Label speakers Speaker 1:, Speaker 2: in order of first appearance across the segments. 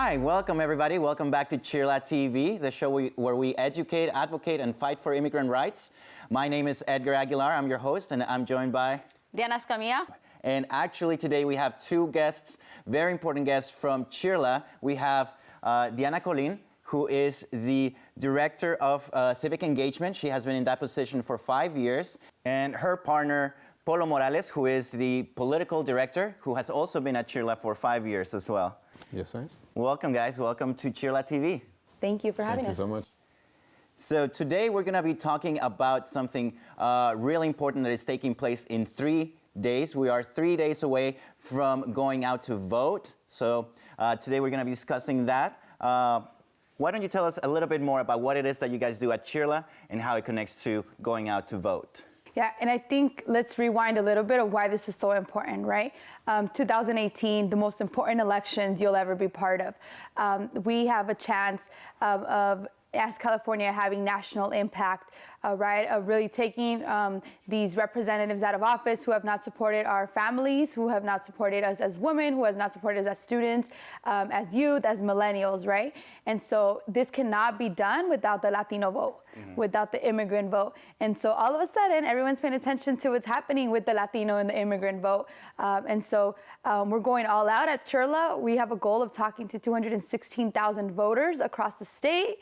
Speaker 1: Hi, welcome everybody. Welcome back to CHIRLA TV, the show where we educate, advocate, and fight for immigrant rights. My name is Edgar Aguilar. I'm your host, and I'm joined by
Speaker 2: Diana Colin.
Speaker 1: And actually today we have two guests, very important guests from CHIRLA. We have Diana Colin, who is the Director of Civic Engagement. She has been in that position for 5 years. And her partner, Apolonio Morales, who is the Political Director, who has also been at CHIRLA for 5 years as well.
Speaker 3: Yes, sir.
Speaker 1: Welcome, guys. Welcome to CHIRLA TV.
Speaker 2: Thank you for having us.
Speaker 3: Thank you so much.
Speaker 1: So today we're going to be talking about something really important that is taking place in 3 days. We are 3 days away from going out to vote. So today we're going to be discussing that. Why don't you tell us a little bit more about what it is that you guys do at CHIRLA and how it connects to going out to vote?
Speaker 4: Yeah, and I think let's rewind a little bit of why this is so important, right? 2018, the most important elections you'll ever be part of. We have a chance of as California having national impact, right? Of really taking these representatives out of office who have not supported our families, who have not supported us as women, who have not supported us as students, as youth, as millennials, right? And so this cannot be done without the Latino vote, without the immigrant vote. And so all of a sudden, everyone's paying attention to what's happening with the Latino and the immigrant vote. And so we're going all out at CHIRLA. We have a goal of talking to 216,000 voters across the state.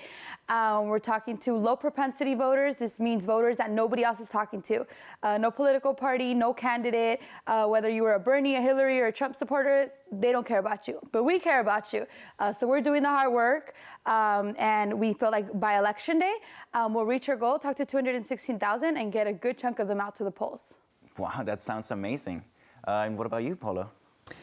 Speaker 4: We're talking to low propensity voters. This means voters that nobody else is talking to. No political party, no candidate, whether you were a Bernie, a Hillary, or a Trump supporter, they don't care about you, but we care about you. So we're doing the hard work, and we feel like by election day, we'll reach our goal, talk to 216,000, and get a good chunk of them out to the polls.
Speaker 1: Wow, that sounds amazing. And what about you, Polo?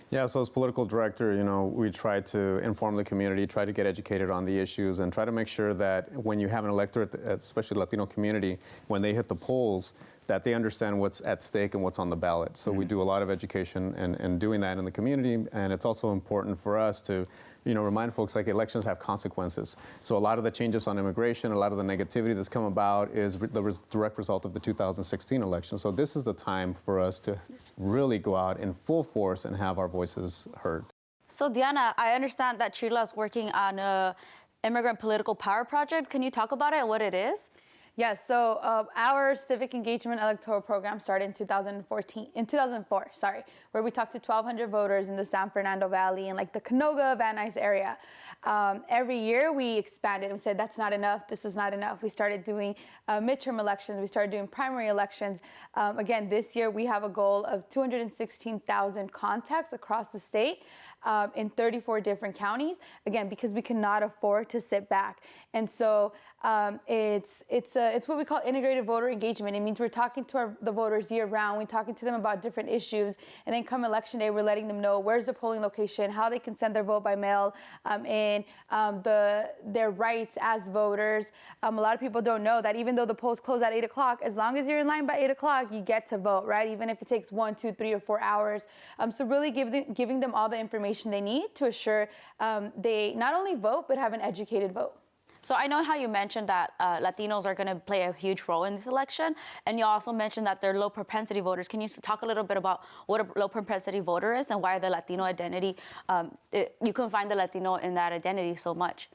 Speaker 3: Yeah, so as political director, you know, we try to inform the community, try to get educated on the issues, and try to make sure that when you have an electorate, especially the Latino community, when they hit the polls, that they understand what's at stake and what's on the ballot. So we do a lot of education and doing that in the community, and it's also important for us to, you know, remind folks like elections have consequences. So a lot of the changes on immigration, a lot of the negativity that's come about is the direct result of the 2016 election. So this is the time for us to really go out in full force and have our voices heard.
Speaker 2: So Diana, I understand that CHIRLA is working on an immigrant political power project. Can you talk about it, what it is?
Speaker 4: Yes, so our civic engagement electoral program started in 2004, where we talked to 1,200 voters in the San Fernando Valley and like the Canoga, Van Nuys area. Every year we expanded and we said, that's not enough, this is not enough. We started doing midterm elections, we started doing primary elections. Again, this year we have a goal of 216,000 contacts across the state. In 34 different counties, again, because we cannot afford to sit back. And so it's what we call integrated voter engagement. It means we're talking to the voters year round, we're talking to them about different issues, and then come election day, we're letting them know where's the polling location, how they can send their vote by mail, and their rights as voters. A lot of people don't know that even though the polls close at 8 o'clock, as long as you're in line by 8 o'clock, you get to vote, right? Even if it takes 1, 2, 3, or 4 hours. So really giving them all the information they need to assure they not only vote, but have an educated vote.
Speaker 2: So I know how you mentioned that Latinos are going to play a huge role in this election, and you also mentioned that they're low propensity voters. Can you talk a little bit about what a low propensity voter is and why the Latino identity, you can find the Latino in that identity so much?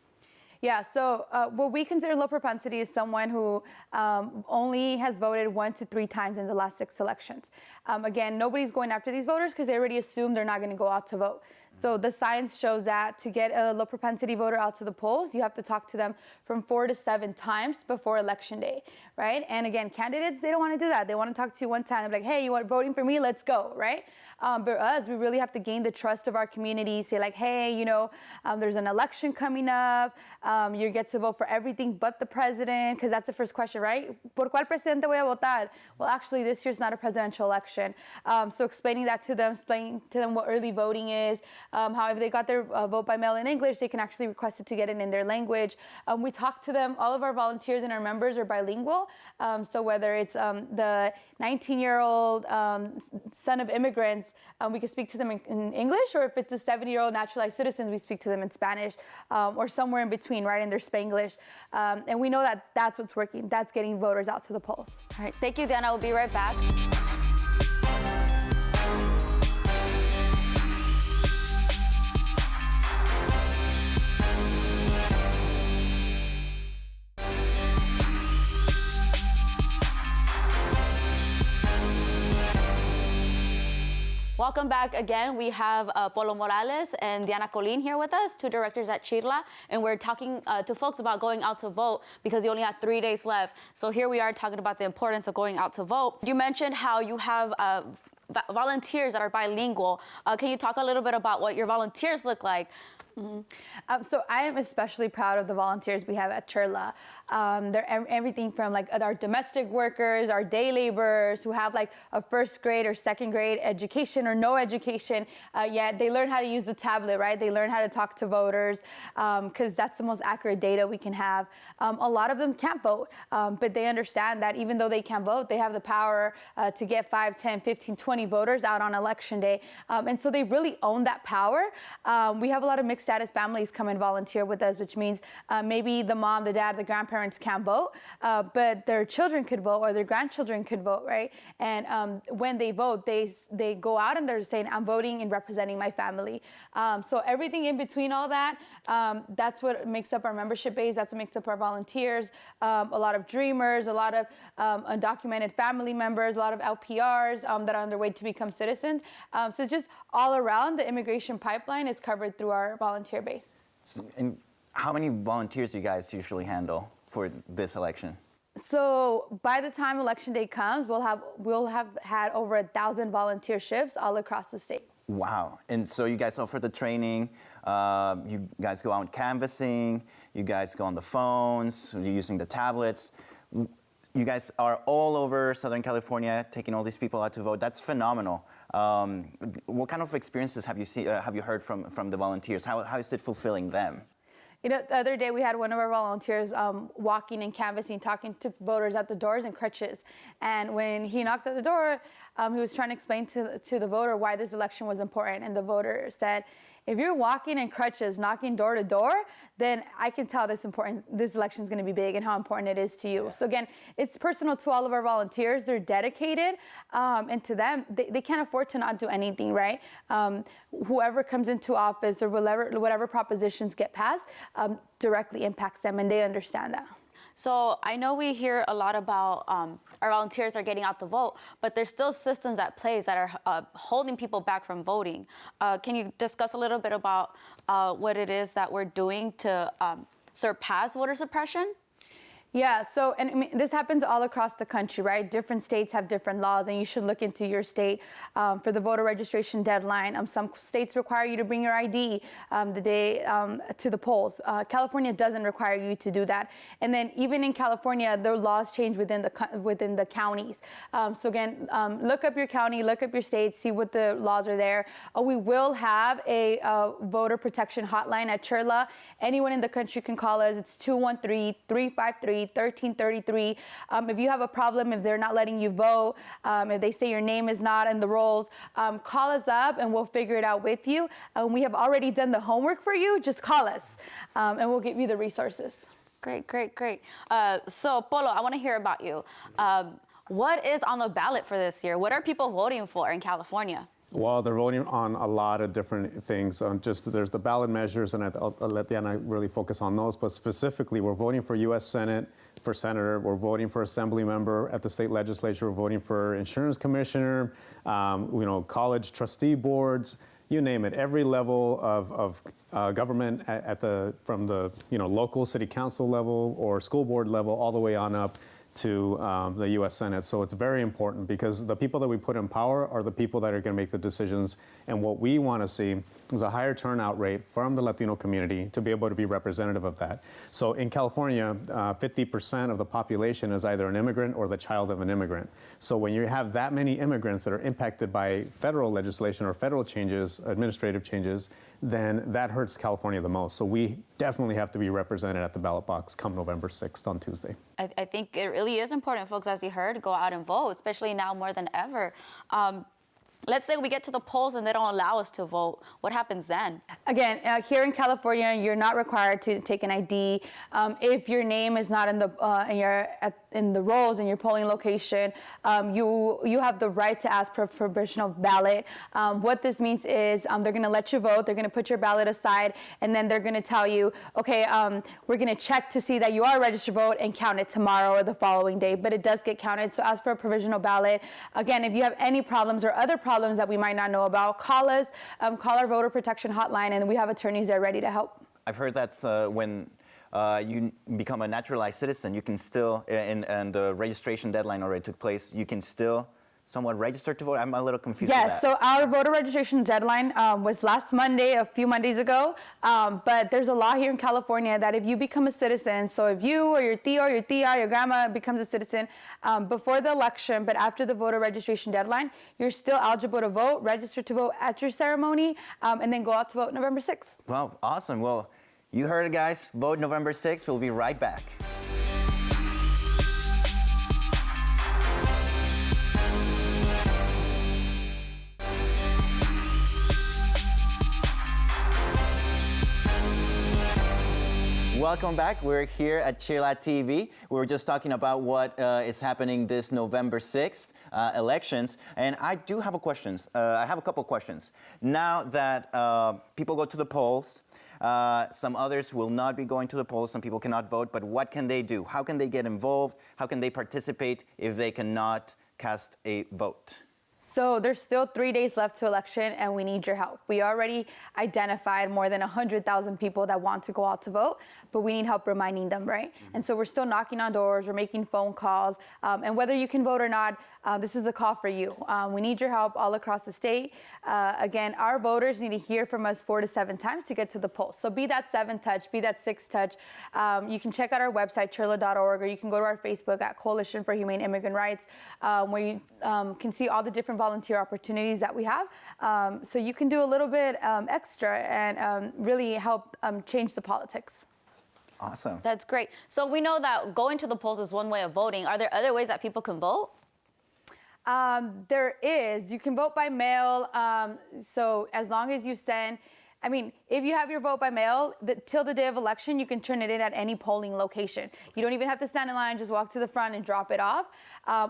Speaker 4: Yeah, so what we consider low propensity is someone who only has voted 1 to 3 times in the last 6 elections. Again, nobody's going after these voters because they already assume they're not going to go out to vote. So the science shows that to get a low propensity voter out to the polls, you have to talk to them from 4 to 7 times before election day, right? And again, candidates, they don't want to do that. They want to talk to you one time. They're like, hey, you want voting for me? Let's go, right? But us, we really have to gain the trust of our community, say like, hey, you know, there's an election coming up. You get to vote for everything but the president, because that's the first question, right? ¿Por cuál presidente voy a votar? Well, actually, this year's not a presidential election. So explaining that to them, explaining to them what early voting is, how if they got their vote by mail in English, they can actually request it to get it in their language. We talk to them, all of our volunteers and our members are bilingual. So whether it's the 19-year-old son of immigrants, we can speak to them in English, or if it's a 70-year-old naturalized citizens, we speak to them in Spanish, or somewhere in between, right, in their Spanglish. And we know that that's what's working. That's getting voters out to the polls.
Speaker 2: All right, thank you, Diana. We'll be right back. welcome back again. We have Apolonio Morales and Diana Colin here with us, two directors at CHIRLA, and we're talking to folks about going out to vote because you only have 3 days left. So here we are talking about the importance of going out to vote. You mentioned how you have volunteers that are bilingual. Can you talk a little bit about what your volunteers look like?
Speaker 4: So I am especially proud of the volunteers we have at CHIRLA. They're everything from like our domestic workers, our day laborers who have like a first grade or second grade education or no education, yet they learn how to use the tablet, right? They learn how to talk to voters because that's the most accurate data we can have. A lot of them can't vote, but they understand that even though they can't vote, they have the power to get 5, 10, 15, 20 voters out on election day. And so they really own that power. We have a lot of mixed status families come and volunteer with us, which means maybe the mom, the dad, the grandparents can't vote, but their children could vote or their grandchildren could vote, right? And when they vote, they go out and they're saying, I'm voting and representing my family. So everything in between all that, that's what makes up our membership base. That's what makes up our volunteers. A lot of dreamers, a lot of undocumented family members, a lot of LPRs that are on their way to become citizens. So just all around, the immigration pipeline is covered through our volunteer base.
Speaker 1: And how many volunteers do you guys usually handle for this election?
Speaker 4: So by the time election day comes, we'll have had over 1,000 volunteer shifts all across the state.
Speaker 1: Wow. And so you guys offer the training, you guys go out canvassing, you guys go on the phones, you're using the tablets. You guys are all over Southern California taking all these people out to vote. That's phenomenal. What kind of experiences have you heard from the volunteers? How is it fulfilling them?
Speaker 4: You know, the other day we had one of our volunteers walking and canvassing, talking to voters at the doors in crutches. And when he knocked at the door, he was trying to explain to the voter why this election was important. And the voter said, if you're walking in crutches, knocking door to door, then I can tell this election is going to be big and how important it is to you. So again, it's personal to all of our volunteers. They're dedicated, and to them, they can't afford to not do anything, right? Whoever comes into office or whatever propositions get passed directly impacts them, and they understand that.
Speaker 2: So I know we hear a lot about our volunteers are getting out the vote, but there's still systems at play that are holding people back from voting. Can you discuss a little bit about what it is that we're doing to surpass voter suppression?
Speaker 4: Yeah, so, and I mean, this happens all across the country, right? Different states have different laws, and you should look into your state for the voter registration deadline. Some states require you to bring your ID the day to the polls. California doesn't require you to do that. And then even in California, the laws change within the counties. So again, look up your county, look up your state, see what the laws are there. We will have a voter protection hotline at CHIRLA. Anyone in the country can call us. It's 213-353-1333. If you have a problem, if they're not letting you vote, if they say your name is not in the rolls, call us up and we'll figure it out with you. We have already done the homework for you. Just call us and we'll give you the resources.
Speaker 2: Great, great, great. So Polo, I want to hear about you. What is on the ballot for this year? What are people voting for in California?
Speaker 3: Well, they're voting on a lot of different things. There's the ballot measures, and I'll let Diana really focus on those. But specifically, we're voting for U.S. Senate, for Senator. We're voting for Assembly member at the state legislature. We're voting for Insurance Commissioner, college trustee boards, you name it. Every level of government from the local city council level or school board level all the way on up to the U.S. Senate. So it's very important because the people that we put in power are the people that are going to make the decisions. And what we want to see is a higher turnout rate from the Latino community to be able to be representative of that. So in California, 50% of the population is either an immigrant or the child of an immigrant. So when you have that many immigrants that are impacted by federal legislation or federal changes, administrative changes, then that hurts California the most. So we definitely have to be represented at the ballot box come November 6th on Tuesday.
Speaker 2: I think it really is important, folks, as you heard, go out and vote, especially now more than ever. Let's say we get to the polls and they don't allow us to vote. What happens then? Again,
Speaker 4: here in California, you're not required to take an ID. If your name is not in the rolls in your polling location, you have the right to ask for a provisional ballot. What this means is they're going to let you vote. They're going to put your ballot aside, and then they're going to tell you, okay, we're going to check to see that you are registered to vote and count it tomorrow or the following day. But it does get counted. So ask for a provisional ballot. Again, if you have any problems or other problems problems that we might not know about, call us, call our voter protection hotline, and we have attorneys there ready to help.
Speaker 1: I've heard that's when you become a naturalized citizen, you can still, and the registration deadline already took place, you can still somewhat register to vote? I'm a little confused with
Speaker 4: Yes,
Speaker 1: that.
Speaker 4: so our voter registration deadline was last Monday, a few Mondays ago, but there's a law here in California that if you become a citizen, so if you or your tío or your tía, your grandma becomes a citizen before the election, but after the voter registration deadline, you're still eligible to vote, register to vote at your ceremony, and then go out to vote November 6th.
Speaker 1: Wow, awesome. Well, you heard it, guys. Vote November 6th. We'll be right back. Welcome back. We're here at CHIRLA TV. We were just talking about what is happening this November 6th, elections. And I do have I have a couple questions. Now that people go to the polls, some others will not be going to the polls. Some people cannot vote. But what can they do? How can they get involved? How can they participate if they cannot cast a vote?
Speaker 4: So there's still 3 days left to election, and we need your help. We already identified more than 100,000 people that want to go out to vote, but we need help reminding them, right? Mm-hmm. And so we're still knocking on doors, we're making phone calls, and whether you can vote or not, this is a call for you. We need your help all across the state. Again, our voters need to hear from us 4 to 7 times to get to the polls. So be that 7 touch, be that 6 touch. You can check out our website, CHIRLA.org, or you can go to our Facebook at Coalition for Humane Immigrant Rights, where you can see all the different volunteer opportunities that we have. So you can do a little bit extra and really help change the politics.
Speaker 1: Awesome.
Speaker 2: That's great. So we know that going to the polls is one way of voting. Are there other ways that people can vote?
Speaker 4: There is. You can vote by mail. So as long as you send, I mean, if you have your vote by mail, till the day of election, you can turn it in at any polling location. You don't even have to stand in line, just walk to the front and drop it off.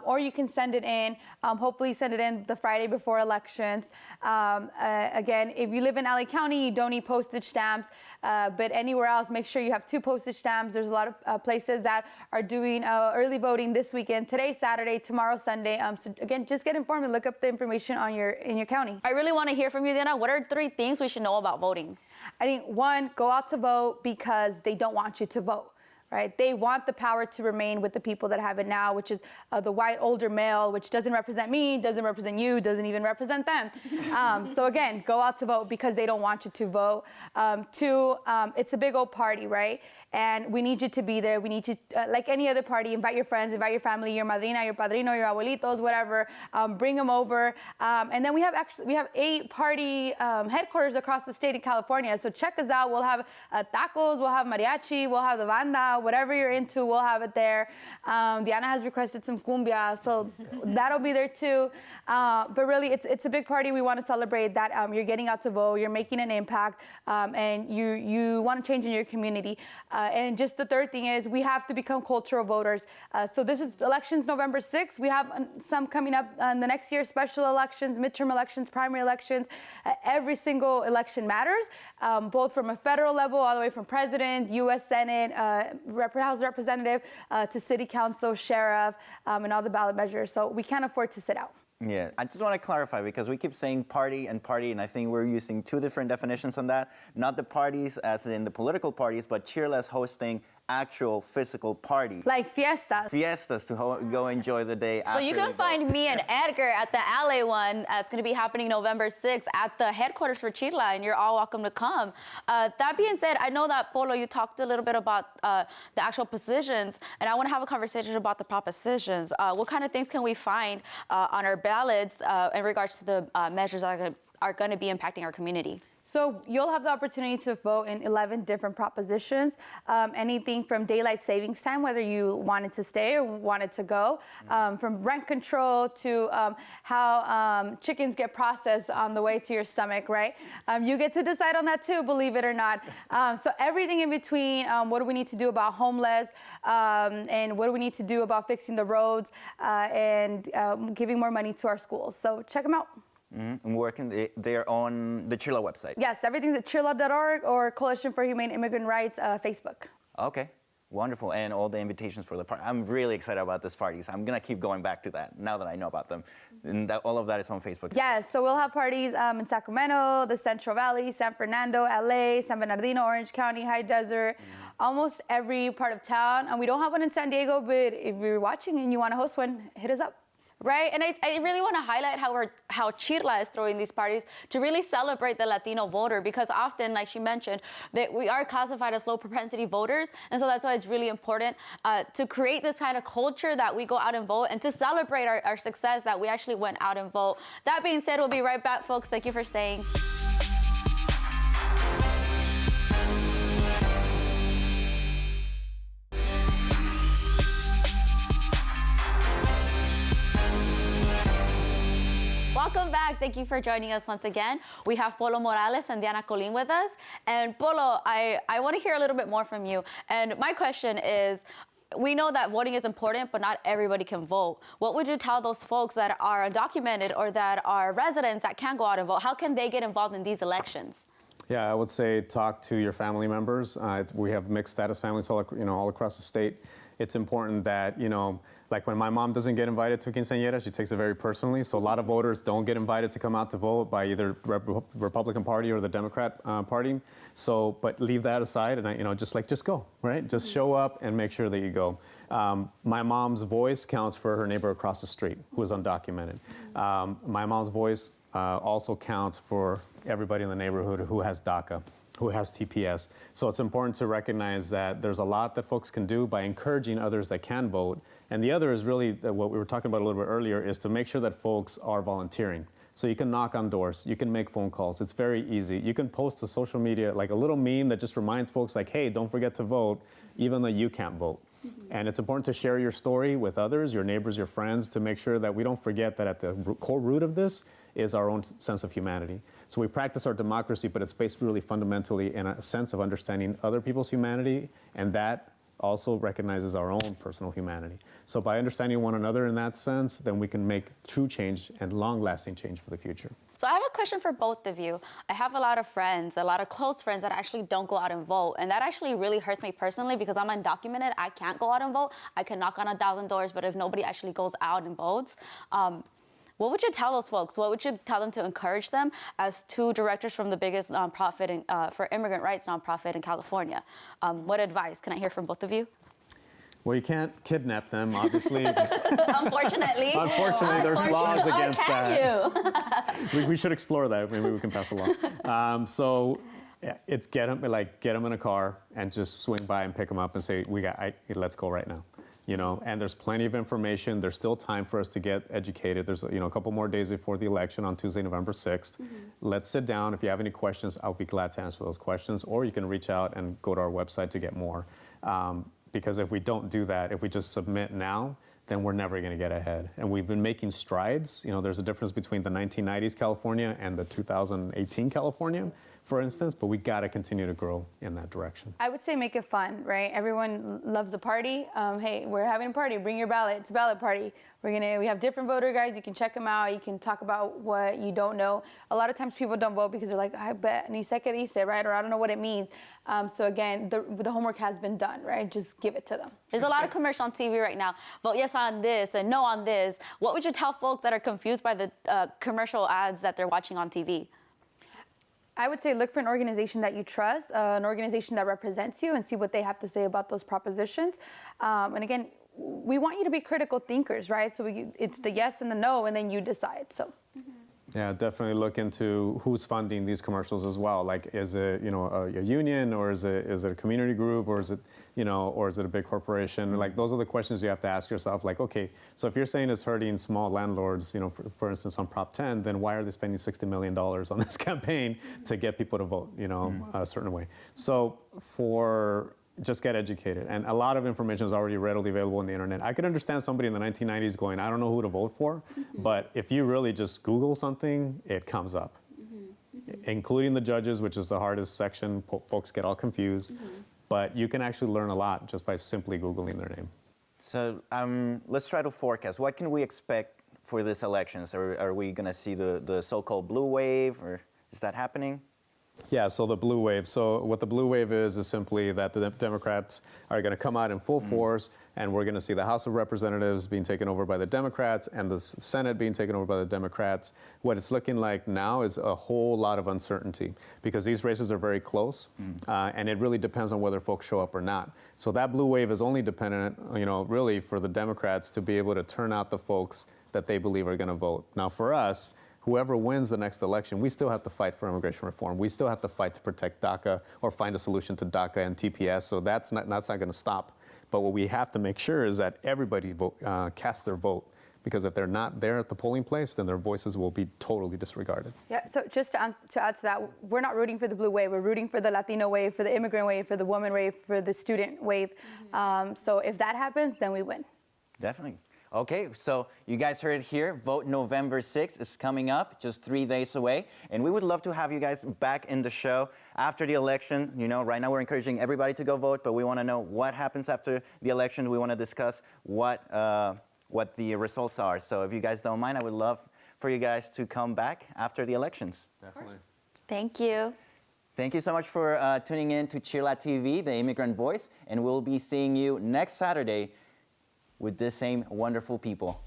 Speaker 4: Or you can send it in, hopefully send it in the Friday before elections. Again, if you live in LA County, you don't need postage stamps, but anywhere else, make sure you have 2 postage stamps. There's a lot of places that are doing early voting this weekend, today, Saturday, tomorrow, Sunday. So again, just get informed and look up the information on in your county.
Speaker 2: I really want to hear from you, Diana. What are 3 things we should know about voting?
Speaker 4: I think 1, go out to vote because they don't want you to vote. Right? They want the power to remain with the people that have it now, which is the white older male, which doesn't represent me, doesn't represent you, doesn't even represent them. So again, go out to vote because they don't want you to vote. 2, it's a big old party, right? And we need you to be there. We need you, like any other party, invite your friends, invite your family, your madrina, your padrino, your abuelitos, whatever. Bring them over. And then we have 8 party headquarters across the state of California. So check us out. We'll have tacos, we'll have mariachi, we'll have the banda, whatever you're into, we'll have it there. Diana has requested some cumbia, so that'll be there too. But really, it's a big party. We want to celebrate that you're getting out to vote, you're making an impact, and you want to change in your community. And just the 3rd thing is we have to become cultural voters. So this is elections November 6th. We have some coming up the next year, special elections, midterm elections, primary elections. Every single election matters, both from a federal level, all the way from president, U.S. Senate, House Representative, to City Council, Sheriff, and all the ballot measures. So we can't afford to sit out.
Speaker 1: Yeah, I just want to clarify because we keep saying party, and I think we're using 2 different definitions on that. Not the parties as in the political parties, but CHIRLA is hosting actual physical parties.
Speaker 4: Like fiestas.
Speaker 1: Fiestas to go enjoy the day after.
Speaker 2: So you can find me and Edgar at the LA one. It's going to be happening November 6th at the headquarters for CHIRLA, and you're all welcome to come. That being said, I know that, Polo, you talked a little bit about the actual positions, and I want to have a conversation about the propositions. What kind of things can we find on our ballots in regards to the measures that are going to be impacting our community?
Speaker 4: So you'll have the opportunity to vote in 11 different propositions, anything from daylight savings time, whether you wanted to stay or wanted to go, from rent control to how chickens get processed on the way to your stomach, right? You get to decide on that too, believe it or not. So everything in between, what do we need to do about homeless, and what do we need to do about fixing the roads, and giving more money to our schools. So check them out.
Speaker 1: I'm working. They're on the CHIRLA website.
Speaker 4: Yes, everything's at CHIRLA.org or Coalition for Humane Immigrant Rights Facebook.
Speaker 1: Okay, wonderful. And all the invitations for the party. I'm really excited about this party, so I'm going to keep going back to that now that I know about them. And all of that is on Facebook.
Speaker 4: Yes, so we'll have parties in Sacramento, the Central Valley, San Fernando, LA, San Bernardino, Orange County, High Desert, almost every part of town. And we don't have one in San Diego, but if you're watching and you want to host one, hit us up.
Speaker 2: Right, and I really want to highlight how CHIRLA is throwing these parties to really celebrate the Latino voter, because often, like she mentioned, that we are classified as low propensity voters, and so that's why it's really important to create this kind of culture that we go out and vote, and to celebrate our success that we actually went out and vote. That being said, we'll be right back, folks. Thank you for staying. Welcome back. Thank you for joining us once again. We have Apolonio Morales and Diana Colin with us. And Polo, I want to hear a little bit more from you. And my question is, we know that voting is important, but not everybody can vote. What would you tell those folks that are undocumented or that are residents that can't go out and vote? How can they get involved in these elections?
Speaker 3: Yeah, I would say talk to your family members. We have mixed status families all across the state. It's important that, like when my mom doesn't get invited to quinceañera, she takes it very personally. So a lot of voters don't get invited to come out to vote by either Republican Party or the Democrat Party. So, but leave that aside and, just go, right? Just show up and make sure that you go. My mom's voice counts for her neighbor across the street who is undocumented. My mom's voice also counts for everybody in the neighborhood who has DACA, who has TPS. So it's important to recognize that there's a lot that folks can do by encouraging others that can vote. And the other is really what we were talking about a little bit earlier, is to make sure that folks are volunteering. So you can knock on doors, you can make phone calls. It's very easy. You can post to social media like a little meme that just reminds folks like, hey, don't forget to vote, even though you can't vote. And it's important to share your story with others, your neighbors, your friends, to make sure that we don't forget that at the core root of this is our own sense of humanity. So we practice our democracy, but it's based really fundamentally in a sense of understanding other people's humanity, and that also recognizes our own personal humanity. So by understanding one another in that sense, then we can make true change and long-lasting change for the future.
Speaker 2: So I have a question for both of you. I have a lot of friends, a lot of close friends that actually don't go out and vote. And that actually really hurts me personally because I'm undocumented. I can't go out and vote. I can knock on 1,000 doors, but if nobody actually goes out and votes, what would you tell those folks? What would you tell them to encourage them as two directors from the biggest nonprofit for immigrant rights nonprofit in California? What advice can I hear from both of you?
Speaker 3: Well, you can't kidnap them, obviously.
Speaker 2: Unfortunately.
Speaker 3: Unfortunately, there's laws against that.
Speaker 2: You?
Speaker 3: We should explore that. Maybe we can pass a law. So it's get them in a car and just swing by and pick them up and say, let's go right now. And there's plenty of information. There's still time for us to get educated. There's a couple more days before the election on Tuesday, November 6th. Let's sit down. If you have any questions, I'll be glad to answer those questions. Or you can reach out and go to our website to get more. Because if we don't do that, if we just submit now, then we're never going to get ahead. And we've been making strides. There's a difference between the 1990s California and the 2018 California, for instance, but we got to continue to grow in that direction.
Speaker 4: I would say make it fun, right? Everyone loves a party. Hey, we're having a party. Bring your ballot. It's a ballot party. We have different voter guides. You can check them out. You can talk about what you don't know. A lot of times people don't vote because they're like, I bet ni sé qué dice, right? Or I don't know what it means. So again, the homework has been done, right? Just give it to them.
Speaker 2: There's a lot of commercial on TV right now. Vote yes on this and no on this. What would you tell folks that are confused by the commercial ads that they're watching on TV?
Speaker 4: I would say look for an organization that you trust, an organization that represents you, and see what they have to say about those propositions. And again, we want you to be critical thinkers, right? So it's the yes and the no, and then you decide. So.
Speaker 3: Yeah, definitely look into who's funding these commercials as well. Like, is it a union, or is it a community group, or is it a big corporation? Like, those are the questions you have to ask yourself. Like, okay, so if you're saying it's hurting small landlords, for instance on Prop 10, then why are they spending $60 million on this campaign to get people to vote, a certain way? So just get educated. And a lot of information is already readily available on the internet. I could understand somebody in the 1990s going, I don't know who to vote for, but if you really just Google something, it comes up, including the judges, which is the hardest section. Folks get all confused, but you can actually learn a lot just by simply Googling their name.
Speaker 1: So let's try to forecast. What can we expect for this elections? Are we going to see the so-called blue wave, or is that happening?
Speaker 3: Yeah, so the blue wave. So what the blue wave is simply that the Democrats are going to come out in full force, and we're going to see the House of Representatives being taken over by the Democrats and the Senate being taken over by the Democrats. What it's looking like now is a whole lot of uncertainty because these races are very close, and it really depends on whether folks show up or not. So that blue wave is only dependent, really for the Democrats to be able to turn out the folks that they believe are going to vote. Now, for us, whoever wins the next election, we still have to fight for immigration reform. We still have to fight to protect DACA or find a solution to DACA and TPS. So that's not going to stop. But what we have to make sure is that everybody casts their vote, because if they're not there at the polling place, then their voices will be totally disregarded.
Speaker 4: Yeah, so just to add to that, we're not rooting for the blue wave. We're rooting for the Latino wave, for the immigrant wave, for the woman wave, for the student wave. So if that happens, then we win.
Speaker 1: Definitely. Okay, so you guys heard it here. Vote November 6th is coming up, just 3 days away. And we would love to have you guys back in the show after the election. Right now we're encouraging everybody to go vote, but we want to know what happens after the election. We want to discuss what the results are. So if you guys don't mind, I would love for you guys to come back after the elections.
Speaker 3: Definitely.
Speaker 2: Thank you.
Speaker 1: Thank you so much for tuning in to CHIRLA TV, the Immigrant Voice. And we'll be seeing you next Saturday with the same wonderful people.